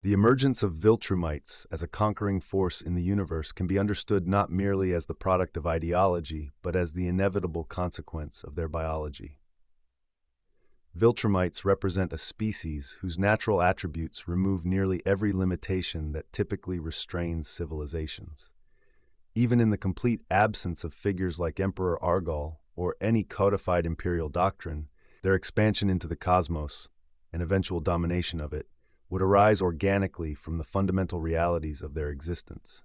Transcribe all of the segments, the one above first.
The emergence of Viltrumites as a conquering force in the universe can be understood not merely as the product of ideology, but as the inevitable consequence of their biology. Viltrumites represent a species whose natural attributes remove nearly every limitation that typically restrains civilizations. Even in the complete absence of figures like Emperor Argol or any codified imperial doctrine, their expansion into the cosmos, and eventual domination of it, would arise organically from the fundamental realities of their existence.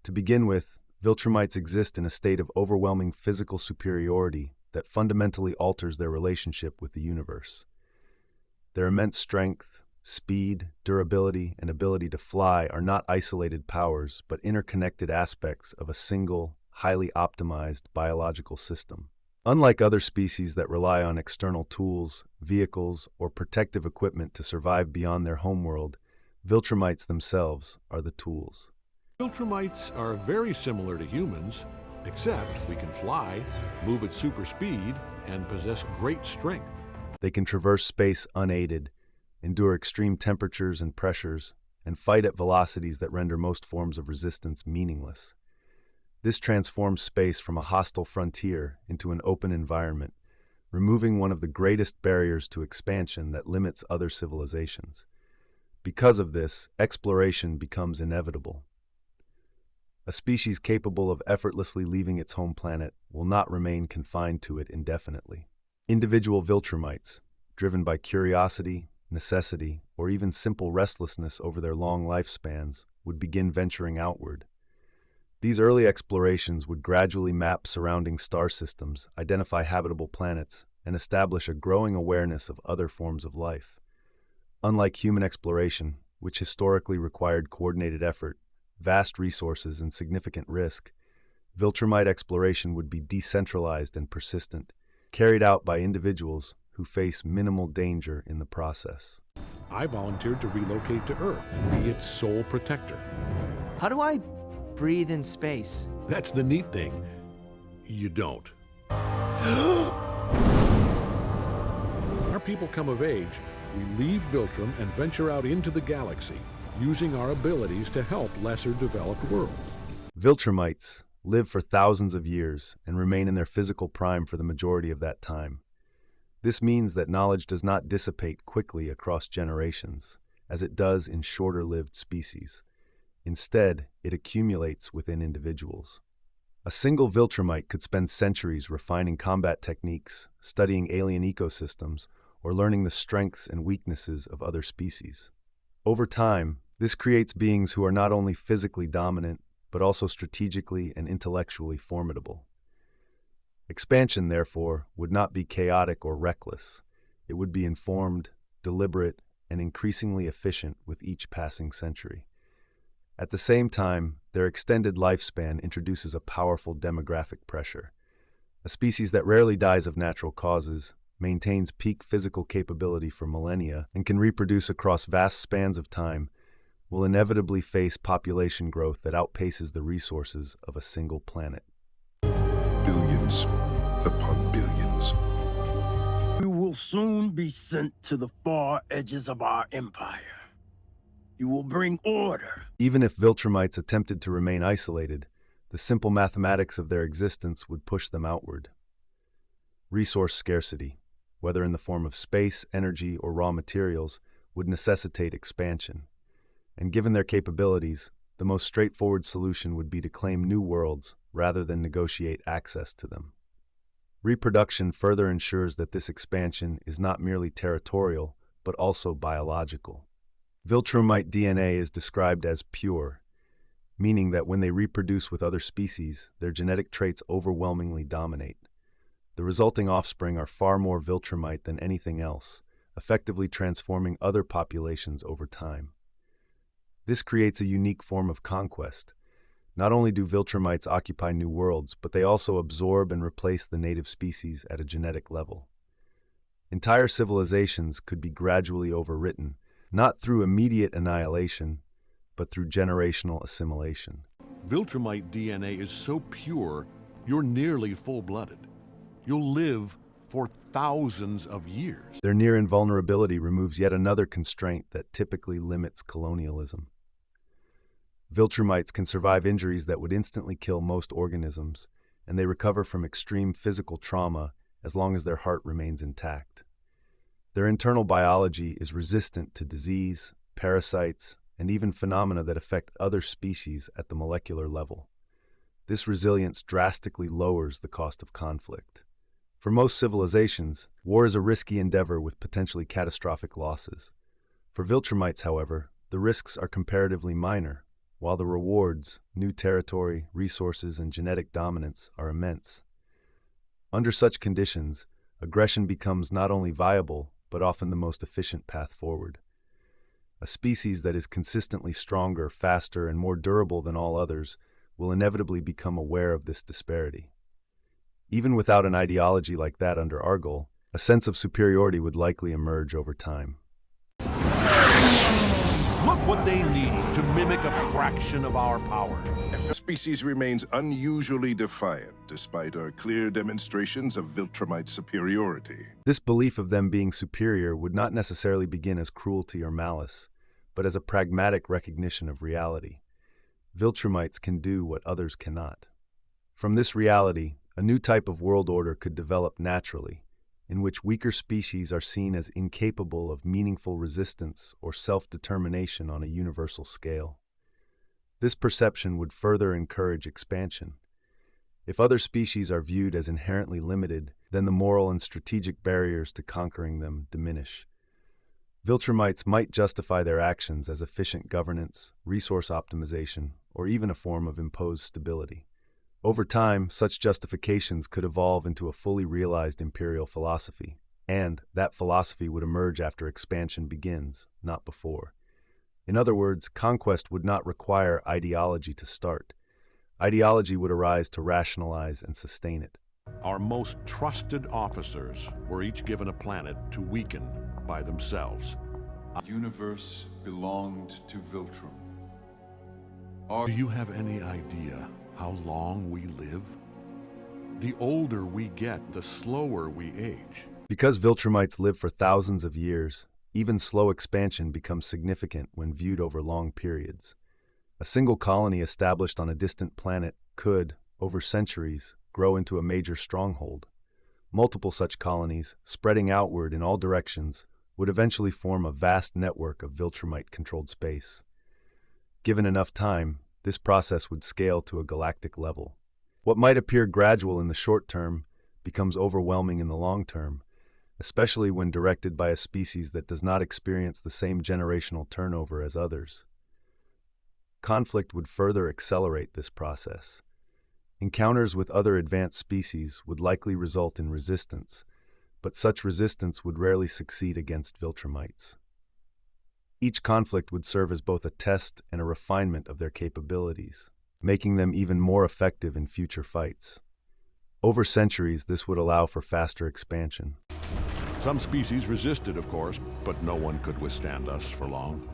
To begin with, Viltrumites exist in a state of overwhelming physical superiority that fundamentally alters their relationship with the universe. Their immense strength, speed, durability, and ability to fly are not isolated powers, but interconnected aspects of a single, highly optimized biological system. Unlike other species that rely on external tools, vehicles, or protective equipment to survive beyond their homeworld, Viltrumites themselves are the tools. Viltrumites are very similar to humans, except we can fly, move at super speed, and possess great strength. They can traverse space unaided, endure extreme temperatures and pressures, and fight at velocities that render most forms of resistance meaningless. This transforms space from a hostile frontier into an open environment, removing one of the greatest barriers to expansion that limits other civilizations. Because of this, exploration becomes inevitable. A species capable of effortlessly leaving its home planet will not remain confined to it indefinitely. Individual Viltrumites, driven by curiosity, necessity, or even simple restlessness over their long lifespans, would begin venturing outward. These early explorations would gradually map surrounding star systems, identify habitable planets, and establish a growing awareness of other forms of life. Unlike human exploration, which historically required coordinated effort, vast resources, and significant risk, Viltrumite exploration would be decentralized and persistent, carried out by individuals who face minimal danger in the process. I volunteered to relocate to Earth and be its sole protector. How do I breathe in space? That's the neat thing. You don't. Our people come of age, we leave Viltrum and venture out into the galaxy, using our abilities to help lesser developed worlds. Viltrumites live for thousands of years and remain in their physical prime for the majority of that time. This means that knowledge does not dissipate quickly across generations, as it does in shorter-lived species. Instead, it accumulates within individuals. A single Viltrumite could spend centuries refining combat techniques, studying alien ecosystems, or learning the strengths and weaknesses of other species. Over time, this creates beings who are not only physically dominant, but also strategically and intellectually formidable. Expansion, therefore, would not be chaotic or reckless. It would be informed, deliberate, and increasingly efficient with each passing century. At the same time, their extended lifespan introduces a powerful demographic pressure. A species that rarely dies of natural causes, maintains peak physical capability for millennia, and can reproduce across vast spans of time, will inevitably face population growth that outpaces the resources of a single planet. Billions upon billions. You will soon be sent to the far edges of our empire. You will bring order. Even if Viltrumites attempted to remain isolated, the simple mathematics of their existence would push them outward. Resource scarcity, whether in the form of space, energy, or raw materials, would necessitate expansion. And given their capabilities, the most straightforward solution would be to claim new worlds rather than negotiate access to them. Reproduction further ensures that this expansion is not merely territorial, but also biological. Viltrumite DNA is described as pure, meaning that when they reproduce with other species, their genetic traits overwhelmingly dominate. The resulting offspring are far more Viltrumite than anything else, effectively transforming other populations over time. This creates a unique form of conquest. Not only do Viltrumites occupy new worlds, but they also absorb and replace the native species at a genetic level. Entire civilizations could be gradually overwritten, not through immediate annihilation, but through generational assimilation. Viltrumite DNA is so pure, you're nearly full-blooded. You'll live for thousands of years. Their near invulnerability removes yet another constraint that typically limits colonialism. Viltrumites can survive injuries that would instantly kill most organisms, and they recover from extreme physical trauma as long as their heart remains intact. Their internal biology is resistant to disease, parasites, and even phenomena that affect other species at the molecular level. This resilience drastically lowers the cost of conflict. For most civilizations, war is a risky endeavor with potentially catastrophic losses. For Viltrumites, however, the risks are comparatively minor, while the rewards, new territory, resources, and genetic dominance are immense. Under such conditions, aggression becomes not only viable, but often the most efficient path forward. A species that is consistently stronger, faster, and more durable than all others will inevitably become aware of this disparity. Even without an ideology like that under our goal, a sense of superiority would likely emerge over time. Look what they need to mimic a fraction of our power. The species remains unusually defiant, despite our clear demonstrations of Viltrumite superiority. This belief of them being superior would not necessarily begin as cruelty or malice, but as a pragmatic recognition of reality. Viltrumites can do what others cannot. From this reality, a new type of world order could develop naturally, in which weaker species are seen as incapable of meaningful resistance or self-determination on a universal scale. This perception would further encourage expansion. If other species are viewed as inherently limited, then the moral and strategic barriers to conquering them diminish. Viltrumites might justify their actions as efficient governance, resource optimization, or even a form of imposed stability. Over time, such justifications could evolve into a fully realized imperial philosophy, and that philosophy would emerge after expansion begins, not before. In other words, conquest would not require ideology to start. Ideology would arise to rationalize and sustain it. Our most trusted officers were each given a planet to weaken by themselves. The universe belonged to Viltrum. Do you have any idea how long we live? The older we get, the slower we age. Because Viltrumites live for thousands of years, even slow expansion becomes significant when viewed over long periods. A single colony established on a distant planet could, over centuries, grow into a major stronghold. Multiple such colonies, spreading outward in all directions, would eventually form a vast network of Viltrumite-controlled space. Given enough time, this process would scale to a galactic level. What might appear gradual in the short term becomes overwhelming in the long term, especially when directed by a species that does not experience the same generational turnover as others. Conflict would further accelerate this process. Encounters with other advanced species would likely result in resistance, but such resistance would rarely succeed against Viltrumites. Each conflict would serve as both a test and a refinement of their capabilities, making them even more effective in future fights. Over centuries, this would allow for faster expansion. Some species resisted, of course, but no one could withstand us for long.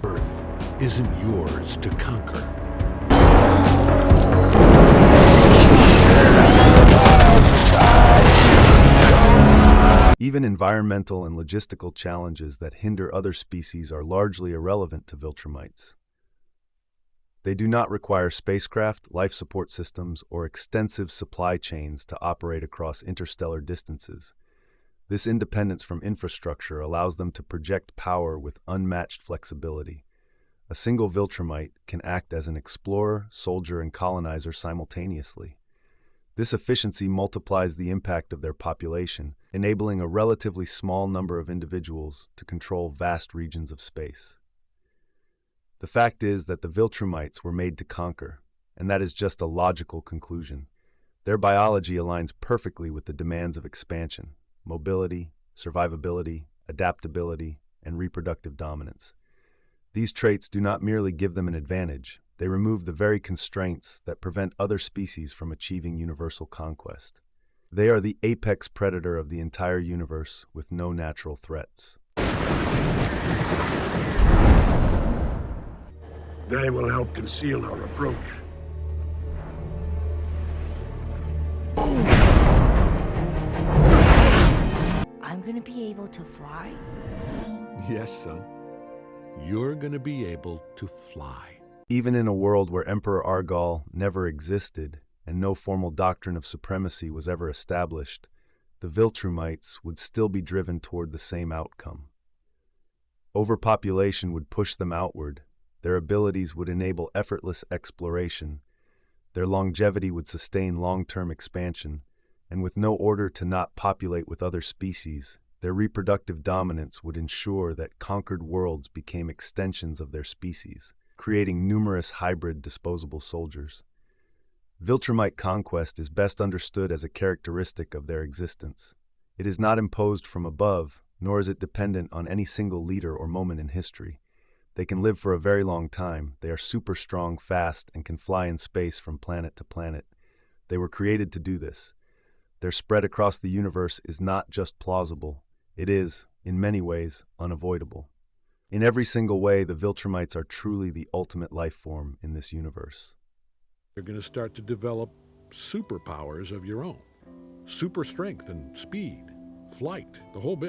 Earth isn't yours to conquer. Even environmental and logistical challenges that hinder other species are largely irrelevant to Viltrumites. They do not require spacecraft, life support systems, or extensive supply chains to operate across interstellar distances. This independence from infrastructure allows them to project power with unmatched flexibility. A single Viltrumite can act as an explorer, soldier, and colonizer simultaneously. This efficiency multiplies the impact of their population, enabling a relatively small number of individuals to control vast regions of space. The fact is that the Viltrumites were made to conquer, and that is just a logical conclusion. Their biology aligns perfectly with the demands of expansion, mobility, survivability, adaptability, and reproductive dominance. These traits do not merely give them an advantage, they remove the very constraints that prevent other species from achieving universal conquest. They are the apex predator of the entire universe with no natural threats. They will help conceal our approach. gonna be able to fly? Yes, son. You're gonna be able to fly. Even in a world where Emperor Argal never existed and no formal doctrine of supremacy was ever established, the Viltrumites would still be driven toward the same outcome. Overpopulation would push them outward, their abilities would enable effortless exploration, their longevity would sustain long-term expansion, and with no order to not populate with other species, their reproductive dominance would ensure that conquered worlds became extensions of their species, creating numerous hybrid disposable soldiers. Viltrumite conquest is best understood as a characteristic of their existence. It is not imposed from above, nor is it dependent on any single leader or moment in history. They can live for a very long time, they are super strong, fast, and can fly in space from planet to planet. They were created to do this. Their spread across the universe is not just plausible, it is, in many ways, unavoidable. In every single way, the Viltrumites are truly the ultimate life form in this universe. You're going to start to develop superpowers of your own. Super strength and speed, flight, the whole bit.